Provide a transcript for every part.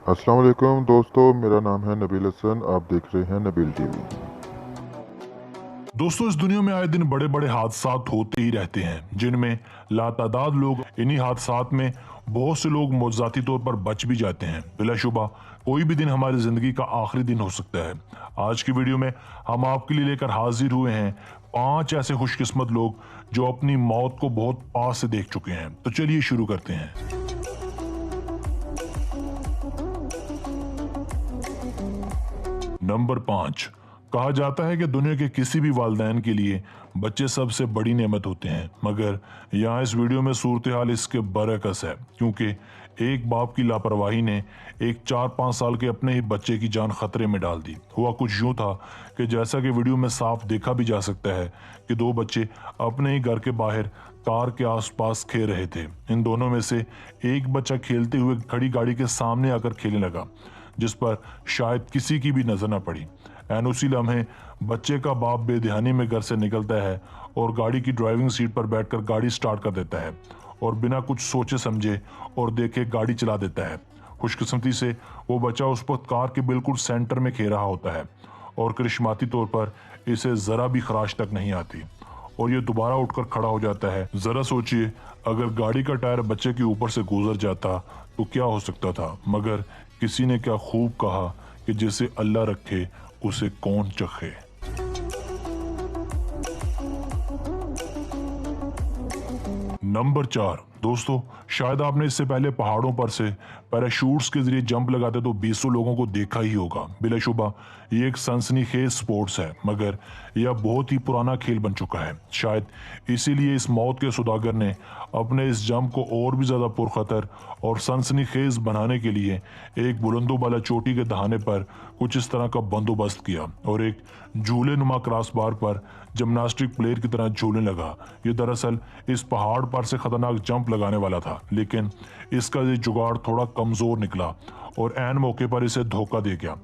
अस्सलाम वालेकुम दोस्तों, मेरा नाम है नबील हसन। आप देख रहे हैं नबील टीवी। दोस्तों, इस दुनिया में आए दिन बड़े बड़े हादसात होते ही रहते हैं जिनमें लातादाद लोग इन्हीं हादसात में बहुत से लोग मौजाती तौर पर बच भी जाते हैं। बिलाशुबा कोई भी दिन हमारी जिंदगी का आखिरी दिन हो सकता है। आज की वीडियो में हम आपके लिए लेकर हाजिर हुए हैं 5 ऐसे खुशकिस्मत लोग जो अपनी मौत को बहुत पास से देख चुके हैं। तो चलिए शुरू करते हैं। नंबर 5। कहा जाता है कि दुनिया के किसी भी वालिदैन के लिए बच्चे सबसे बड़ी नेमत होते हैं, मगर यहाँ इस वीडियो में सूरत हाल इसके बरअक्स है, क्योंकि एक बाप की लापरवाही ने एक 4-5 साल के अपने ही बच्चे की जान खतरे में डाल दी। हुआ कुछ यूं था कि जैसा कि वीडियो में साफ देखा भी जा सकता है कि 2 बच्चे अपने ही घर के बाहर कार के आसपास खेल रहे थे। इन दोनों में से एक बच्चा खेलते हुए खड़ी गाड़ी के सामने आकर खेलने लगा, जिस पर शायद किसी की भी नजर न पड़ी। एन उसी लम्हे बच्चे का बाप बेध्यानी में घर से निकलता है और गाड़ी की ड्राइविंग सीट पर बैठकर गाड़ी स्टार्ट कर देता है और बिना कुछ सोचे समझे और देखे गाड़ी चला देता है। खुशकिस्मती से वो बच्चा उस वक्त कार के बिल्कुल सेंटर में खेल रहा होता है और करिश्माती तौर पर इसे जरा भी खराश तक नहीं आती और ये दोबारा उठकर खड़ा हो जाता है। जरा सोचिए, अगर गाड़ी का टायर बच्चे के ऊपर से गुजर जाता तो क्या हो सकता था। मगर किसी ने क्या खूब कहा कि जिसे अल्लाह रखे उसे कौन चखे। नंबर 4। दोस्तों, शायद आपने इससे पहले पहाड़ों पर से पैराशूट्स के जरिए जंप लगाते तो 200 लोगों को देखा ही होगा। बिलाशुबा ये एक सनसनीखेज स्पोर्ट्स है, मगर यह बहुत ही पुराना खेल बन चुका है। शायद इसीलिए इस मौत के सौदागर ने अपने इस जंप को और भी ज़्यादा पुरखतर और सनसनीखेज बनाने के लिए एक बुलंदोबाला चोटी के दहाने पर कुछ इस तरह का बंदोबस्त किया और एक झूले नुमा क्रॉस बार पर जिम्नास्टिक प्लेयर की तरह झूलने लगा। ये दरअसल इस पहाड़ पर से खतरनाक जंप लगाने वाला था, लेकिन इसका ये जुगाड़ थोड़ा कमज़ोर निकला और ऐन मौके पर इसे धोखा दे गया।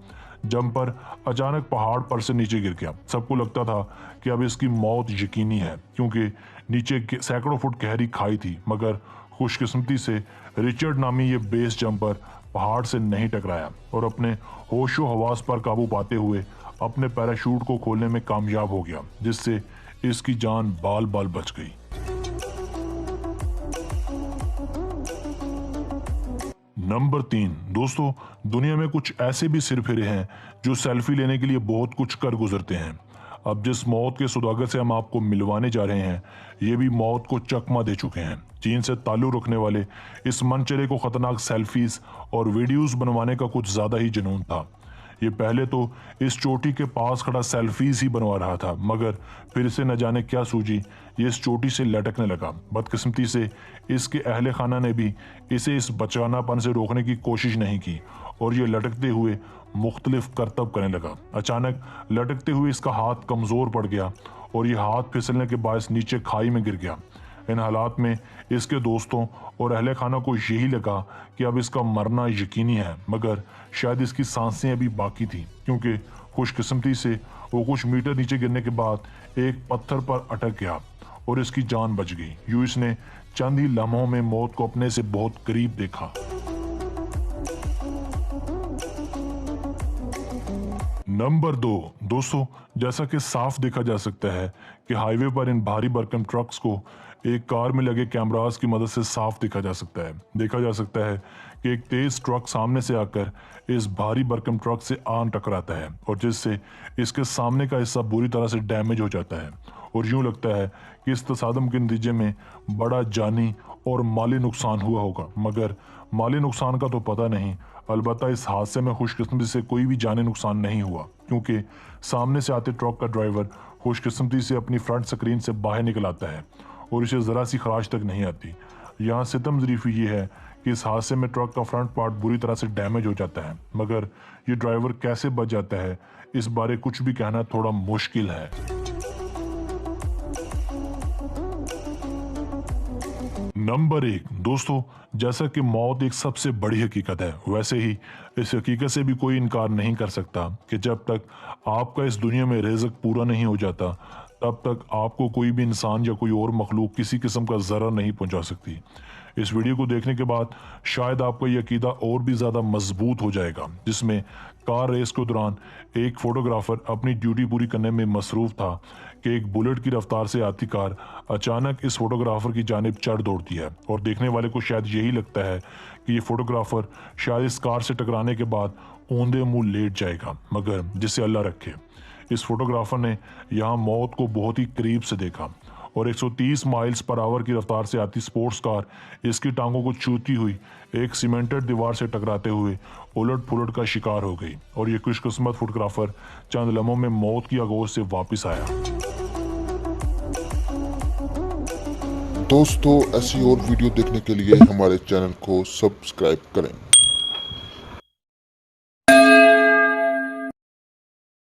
जंपर अचानक पहाड़ पर से नीचे गिर गया। सबको लगता था कि अब इसकी मौत यकीनी है, क्योंकि नीचे सैकड़ों फुट गहरी खाई थी। मगर खुशकिस्मती से रिचर्ड नामी ये बेस जंपर पहाड़ से नहीं टकराया और अपने होशो हवास पर काबू पाते हुए अपने पैराशूट को खोलने में कामयाब हो गया, जिससे इसकी जान बाल बाल बच गई। नंबर 3। दोस्तों, दुनिया में कुछ ऐसे भी सिरफिरे हैं जो सेल्फी लेने के लिए बहुत कुछ कर गुजरते हैं। अब जिस मौत के सौदागर से हम आपको मिलवाने जा रहे हैं, ये भी मौत को चकमा दे चुके हैं। चीन से ताल्लुक रखने वाले इस मनचले को खतरनाक सेल्फीज और वीडियोस बनवाने का कुछ ज्यादा ही जुनून था। ये पहले तो इस चोटी के पास खड़ा सेल्फीज ही बनवा रहा था, मगर फिर इसे न जाने क्या सूझी, ये इस चोटी से लटकने लगा। बदकिस्मती से इसके अहले खाना ने भी इसे इस बचानापन से रोकने की कोशिश नहीं की और ये लटकते हुए मुख्तलिफ करतब करने लगा। अचानक लटकते हुए इसका हाथ कमज़ोर पड़ गया और ये हाथ फिसलने के बायस नीचे खाई में गिर गया। इन हालात में इसके दोस्तों और अहले खाना को यही लगा कि अब इसका मरना यकीनी है, मगर शायद इसकी सांसें अभी बाकी थी, क्योंकि खुशकिस्मती से वो कुछ मीटर नीचे गिरने के बाद एक पत्थर पर अटक गया और इसकी जान बच गई। यूं इसने चंद ही लम्हों में मौत को अपने से बहुत करीब देखा। नंबर 2। दोस्तों, जैसा कि साफ देखा जा सकता है कि हाईवे पर इन भारी भरकम ट्रक्स को एक कार में लगे कैमरास की मदद से साफ देखा जा सकता है। देखा जा सकता है कि एक तेज ट्रक सामने से आकर इस भारी भरकम ट्रक से आन टकराता है और जिससे इसके सामने का हिस्सा बुरी तरह से डैमेज हो जाता है और यूं लगता है कि इस तसादम के नतीजे में बड़ा जानी और माली नुकसान हुआ होगा। मगर माली नुकसान का तो पता नहीं। अलबत्ता इस हादसे में खुशकिस्मती से कोई भी जानी नुकसान नहीं हुआ, क्योंकि सामने से आते ट्रक का ड्राइवर खुशकिस्मती से अपनी फ्रंट स्क्रीन से बाहर निकल आता है और इसे ज़रा सी खराश तक नहीं आती। यहाँ सितम ज़रीफ़ी ये है कि इस हादसे में ट्रक का फ्रंट पार्ट बुरी तरह से डैमेज हो जाता है, मगर ये ड्राइवर कैसे बच जाता है इस बारे कुछ भी कहना थोड़ा मुश्किल है। नंबर 1। दोस्तों, जैसा कि मौत एक सबसे बड़ी हकीकत है, वैसे ही इस हकीकत से भी कोई इनकार नहीं कर सकता कि जब तक आपका इस दुनिया में रिज़्क पूरा नहीं हो जाता, तब तक आपको कोई भी इंसान या कोई और मखलूक किसी किस्म का ज़रर नहीं पहुंचा सकती। इस वीडियो को देखने के बाद शायद आपका ये अकीदा और भी ज़्यादा मजबूत हो जाएगा, जिसमें कार रेस के दौरान एक फोटोग्राफर अपनी ड्यूटी पूरी करने में मसरूफ था कि एक बुलेट की रफ्तार से आती कार अचानक इस फोटोग्राफर की जानिब चढ़ दौड़ती है और देखने वाले को शायद यही लगता है कि ये फोटोग्राफर शायद इस कार से टकराने के बाद औंधे मुंह लेट जाएगा, मगर जिसे अल्लाह रखे, इस फोटोग्राफर ने यहाँ मौत को बहुत ही करीब से देखा और 130 माइल्स पर आवर की रफ्तार से आती स्पोर्ट्स कार इसकी टांगों को छूती हुई एक सीमेंटेड दीवार से टकराते हुए उलट पुलट का शिकार हो गई और ये खुशकिस्मत फोटोग्राफर चंद लम्हों में मौत की आगोश से वापस आया। दोस्तों, ऐसी और वीडियो देखने के लिए हमारे चैनल को सब्सक्राइब करें।